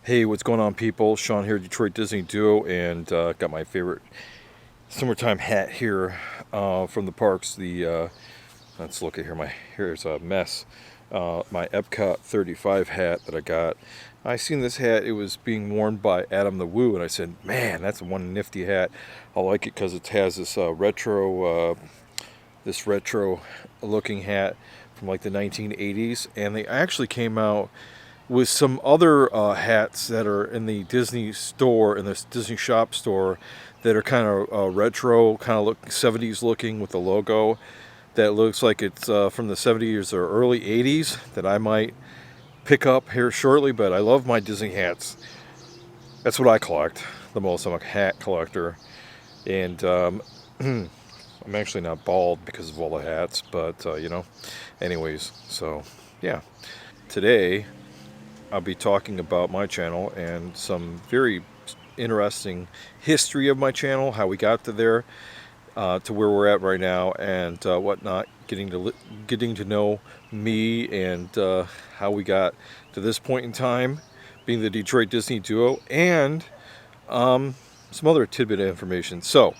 Hey, what's going on, people? Sean here, Detroit Disney Duo, and got my favorite summertime hat here from the parks. Let's look at here. Here's a mess. My Epcot 35 hat that I got. I seen this hat. It was being worn by Adam the Woo, and I said, "Man, that's one nifty hat. I like it because it has this retro looking hat from like the 1980s, and they actually came out with some other hats that are in the Disney store, in this Disney shop store, that are kind of retro, kind of look 70s looking with the logo that looks like it's from the 70s or early 80s that I might pick up here shortly. But I love my Disney hats. That's what I collect the most. I'm a hat collector, and I'm actually not bald because of all the hats, but anyways, so yeah, today I'll be talking about my channel and some very interesting history of my channel, how we got to there, to where we're at right now, and whatnot. Getting to know me and how we got to this point in time, being the Detroit Disney Duo, and some other tidbit of information. So,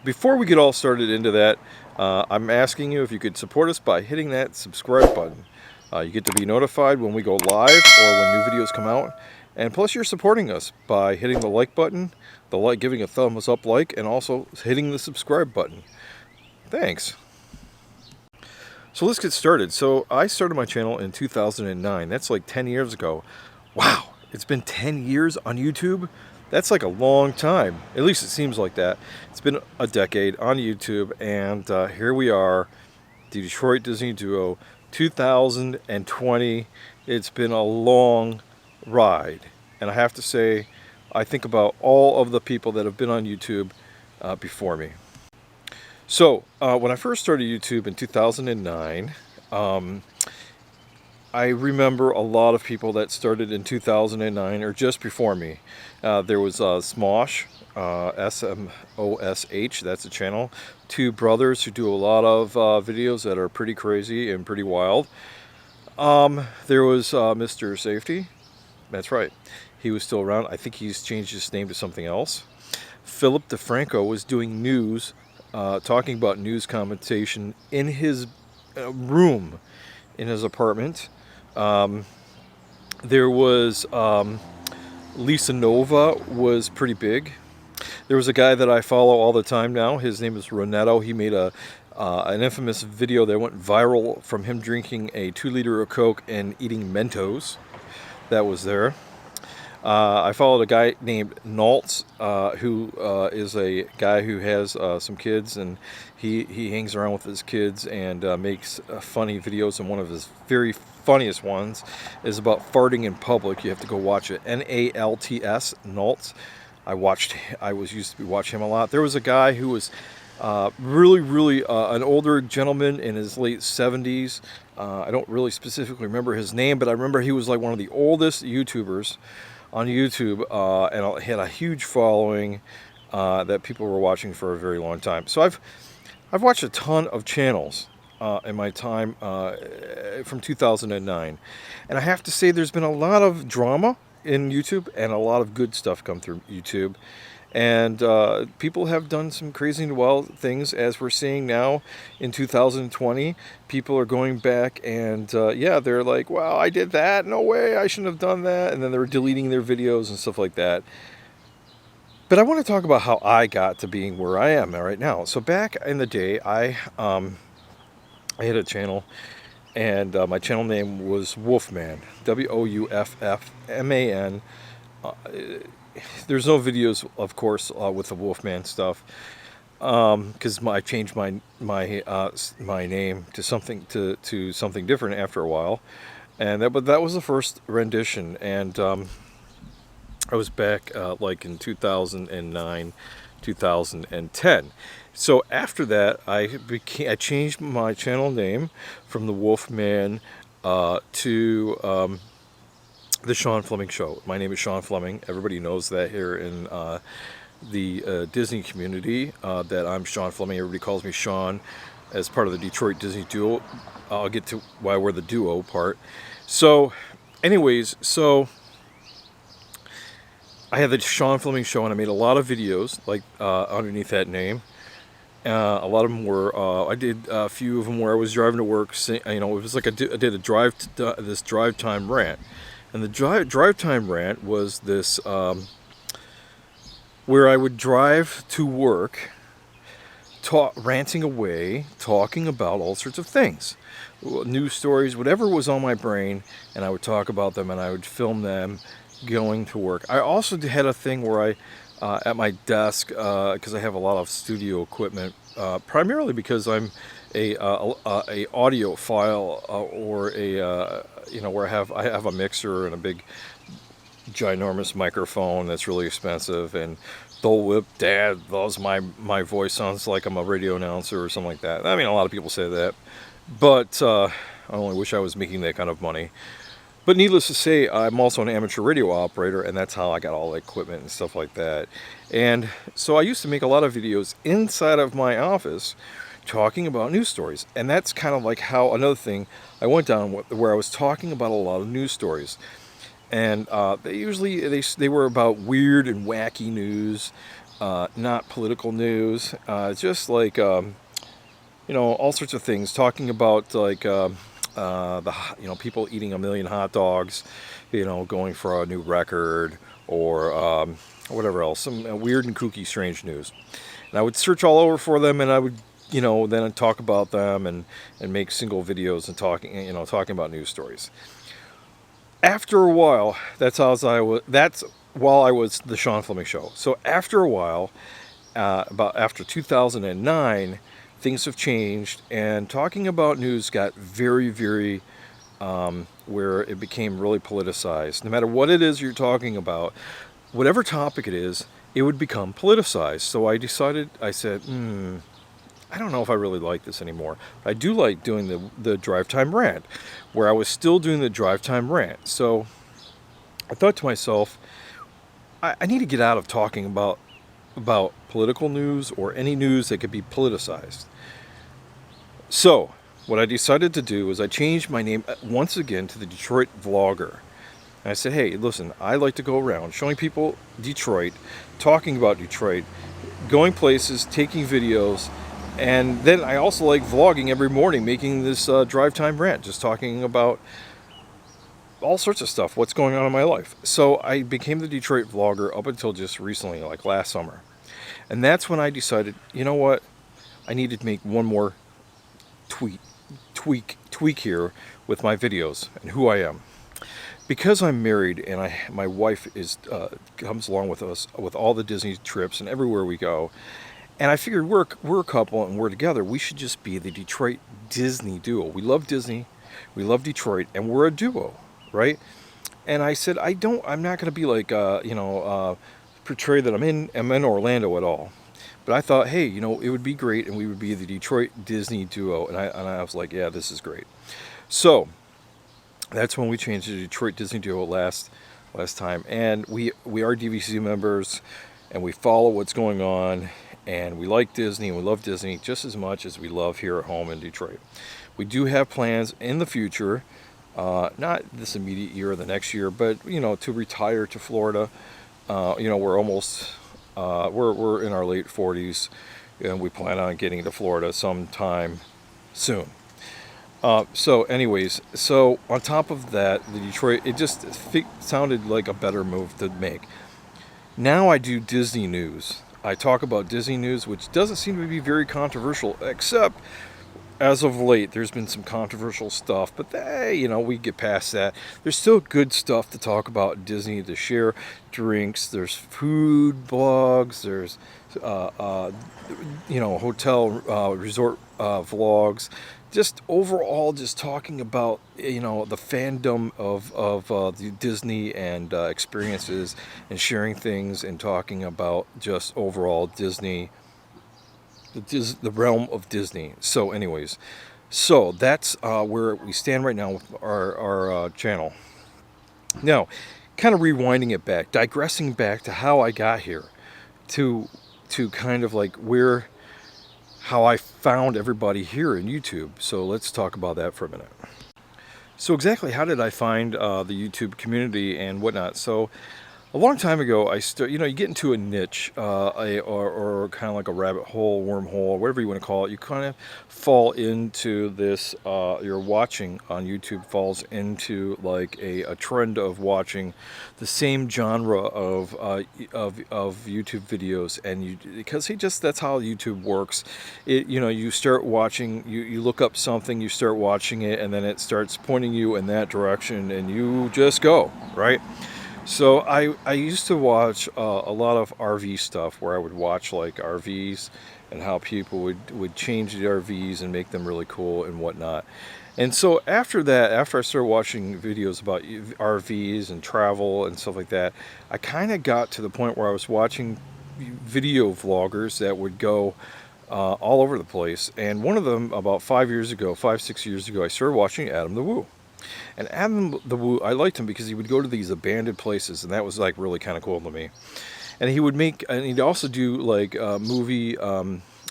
before we get all started into that, I'm asking you if you could support us by hitting that subscribe button. You get to be notified when we go live or when new videos come out. And plus, you're supporting us by hitting the like button, giving a thumbs up like, and also hitting the subscribe button. Thanks. So let's get started. So I started my channel in 2009. That's like 10 years ago. Wow, it's been 10 years on YouTube? That's like a long time. At least it seems like that. It's been a decade on YouTube, and here we are, the Detroit Disney Duo, 2020. It's been a long ride, and I have to say, I think about all of the people that have been on YouTube before me. So when I first started YouTube in 2009, I remember a lot of people that started in 2009 or just before me. There was Smosh, SMOSH, that's a channel. Two brothers who do a lot of videos that are pretty crazy and pretty wild. There was Mr. Safety. That's right. He was still around. I think he's changed his name to something else. Philip DeFranco was doing news, talking about news commentation in his room, in his apartment. There was Lisa Nova was pretty big. There was a guy that I follow all the time now. His name is Ronetto. He made an infamous video that went viral from him drinking a 2-liter of Coke and eating Mentos. That was there. I followed a guy named Naltz, who is a guy who has some kids, and he hangs around with his kids and makes funny videos. And one of his very funniest ones is about farting in public. You have to go watch it. Nalts, Naltz. I used to watch him a lot. There was a guy who was really an older gentleman in his late 70s. I don't really specifically remember his name, but I remember he was like one of the oldest YouTubers on YouTube, and had a huge following that people were watching for a very long time. So I've watched a ton of channels in my time from 2009, and I have to say there's been a lot of drama in YouTube and a lot of good stuff come through YouTube. And people have done some crazy and wild things, as we're seeing now in 2020. People are going back and, they're like, wow, I did that. No way, I shouldn't have done that. And then they're deleting their videos and stuff like that. But I want to talk about how I got to being where I am right now. So back in the day, I had a channel, and my channel name was Wolfman, Wouffman. There's no videos, of course, with the Wolfman stuff, because I changed my name to something different after a while, but that was the first rendition, and I was back like in 2009, 2010. So after that, I changed my channel name from the Wolfman to The Sean Fleming Show. My name is Sean Fleming. Everybody knows that here in the Disney community, that I'm Sean Fleming. Everybody calls me Sean as part of the Detroit Disney Duo. I'll get to why we're the duo part. So anyways, I had the Sean Fleming Show, and I made a lot of videos like underneath that name. A lot of them were, I did a few of them where I was driving to work. You know, it was like I did a this drive time rant, and the drive time rant was this where I would drive to work, ranting away, talking about all sorts of things, news stories, whatever was on my brain, and I would talk about them, and I would film them going to work. I also had a thing where I at my desk, because I have a lot of studio equipment, primarily because I'm a audiophile, or you know, where I have a mixer and a big ginormous microphone that's really expensive, and Dole Whip Dad loves my voice, sounds like I'm a radio announcer or something like that. I mean, a lot of people say that, but I only wish I was making that kind of money. But needless to say, I'm also an amateur radio operator, and that's how I got all the equipment and stuff like that. And so I used to make a lot of videos inside of my office talking about news stories. And that's kind of like how another thing I went down where I was talking about a lot of news stories. And they were about weird and wacky news, not political news, just like you know, all sorts of things, talking about like you know, people eating 1 million hot dogs, you know, going for a new record, or whatever else, some weird and kooky, strange news. And I would search all over for them, and I would, you know, then talk about them, and make single videos and talking about news stories. After a while, that's while I was the Sean Fleming Show. So after a while, about after 2009, things have changed, and talking about news got very, very, where it became really politicized. No matter what it is you're talking about, whatever topic it is, it would become politicized. So I said, I don't know if I really like this anymore. I do like doing the drive time rant, where I was still doing the drive time rant. So I thought to myself, I need to get out of talking about political news or any news that could be politicized. So what I decided to do was I changed my name once again to the Detroit Vlogger. And I said, hey, listen, I like to go around showing people Detroit, talking about Detroit, going places, taking videos, and then I also like vlogging every morning, making this drive time rant, just talking about all sorts of stuff, what's going on in my life. So I became the Detroit Vlogger up until just recently, like last summer. And that's when I decided, you know what, I needed to make one more tweak here with my videos and who I am. Because I'm married, and my wife comes along with us with all the Disney trips and everywhere we go, and I figured we're a couple and we're together. We should just be the Detroit Disney duo. We love Disney, we love Detroit, and we're a duo, right? And I said, I'm not going to be like, portray that I'm in Orlando at all. But I thought, hey, you know, it would be great, and we would be the Detroit Disney duo. And I was like, yeah, this is great. So that's when we changed to Detroit Disney duo last time. And we are DVC members, and we follow what's going on, and we like Disney, and we love Disney just as much as we love here at home in Detroit. We do have plans in the future, not this immediate year or the next year, but, you know, to retire to Florida. You know, we're almost, we're in our late 40s, and we plan on getting to Florida sometime soon. So anyways, so on top of that, the Detroit, it just sounded like a better move to make. Now I do Disney news. I talk about Disney news, which doesn't seem to be very controversial, except as of late, there's been some controversial stuff, but you know, we get past that. There's still good stuff to talk about at Disney, to share drinks, there's food blogs, there's, you know, hotel, resort vlogs, just overall just talking about, you know, the fandom of the Disney and experiences, and sharing things, and talking about just overall Disney, the realm of Disney. So anyways, so that's where we stand right now with our channel. Now, kind of rewinding it back, digressing back to how I got here, to kind of like how I found everybody here in YouTube. So let's talk about that for a minute. So exactly how did I find the YouTube community and whatnot? So A long time ago, you know, you get into a niche, or kind of like a rabbit hole, wormhole, whatever you want to call it. You kind of fall into this. You're watching on YouTube falls into like a trend of watching the same genre of YouTube videos, and because that's how YouTube works. You know, you start watching, you look up something, you start watching it, and then it starts pointing you in that direction, and you just go, right? So I used to watch a lot of RV stuff, where I would watch like RVs and how people would change the RVs and make them really cool and whatnot. And so after that, after I started watching videos about RVs and travel and stuff like that, I kind of got to the point where I was watching video vloggers that would go all over the place. And one of them, about 5 years ago, 5, 6 years ago, I started watching Adam the Woo. And Adam the Woo, I liked him because he would go to these abandoned places, and that was like really kind of cool to me. And he would make, and he'd also do like movie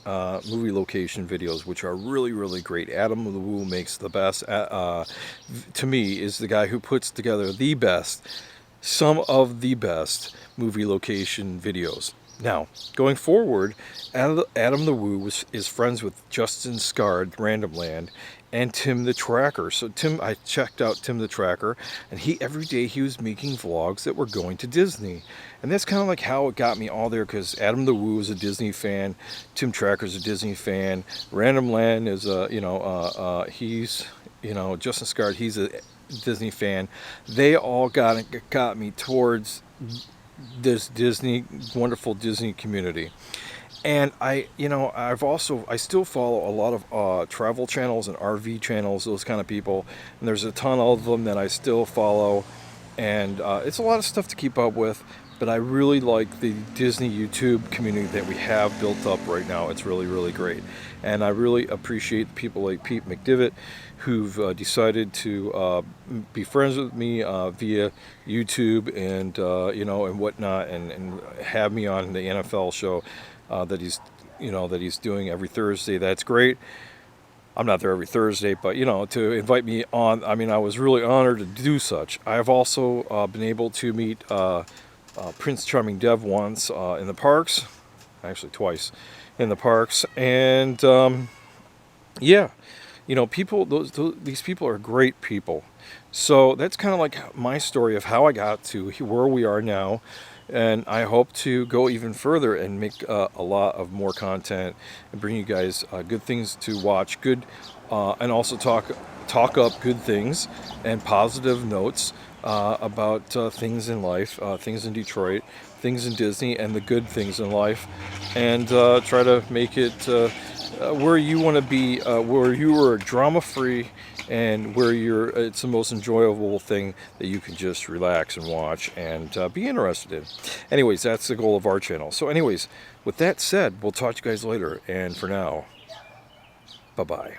location videos, which are really, really great. Adam the Woo makes the best. To me, is the guy who puts together the best, some of the best movie location videos. Now, going forward, Adam the Woo is friends with Justin Scard, Random Land, and Tim the Tracker. So I checked out Tim the Tracker, and every day he was making vlogs that were going to Disney. And that's kind of like how it got me all there, because Adam the Woo is a Disney fan, Tim Tracker's a Disney fan, Random Land is he's, Justin Scard, he's a Disney fan. They all got me towards this wonderful Disney community. And I still follow a lot of travel channels and RV channels, those kind of people, and there's a ton of them that I still follow, and it's a lot of stuff to keep up with. But I really like the Disney YouTube community that we have built up right now. It's really, really great. And I really appreciate people like Pete McDivitt, who've decided to be friends with me via YouTube and and whatnot, and have me on the NFL show that he's doing every Thursday. That's great. I'm not there every Thursday, but to invite me on, I mean, I was really honored to do such. I've also been able to meet Prince Charming Dev once in the parks, actually twice in the parks, and people, these people are great people. So that's kind of like my story of how I got to where we are now, and I hope to go even further and make a lot of more content and bring you guys good things to watch, and also talk up good things and positive notes about things in life, things in Detroit, things in Disney, and the good things in life, and try to make it where you want to be, where you are drama-free, and where it's the most enjoyable thing that you can just relax and watch and be interested in. Anyways, that's the goal of our channel. So anyways, with that said, we'll talk to you guys later, and for now, bye-bye.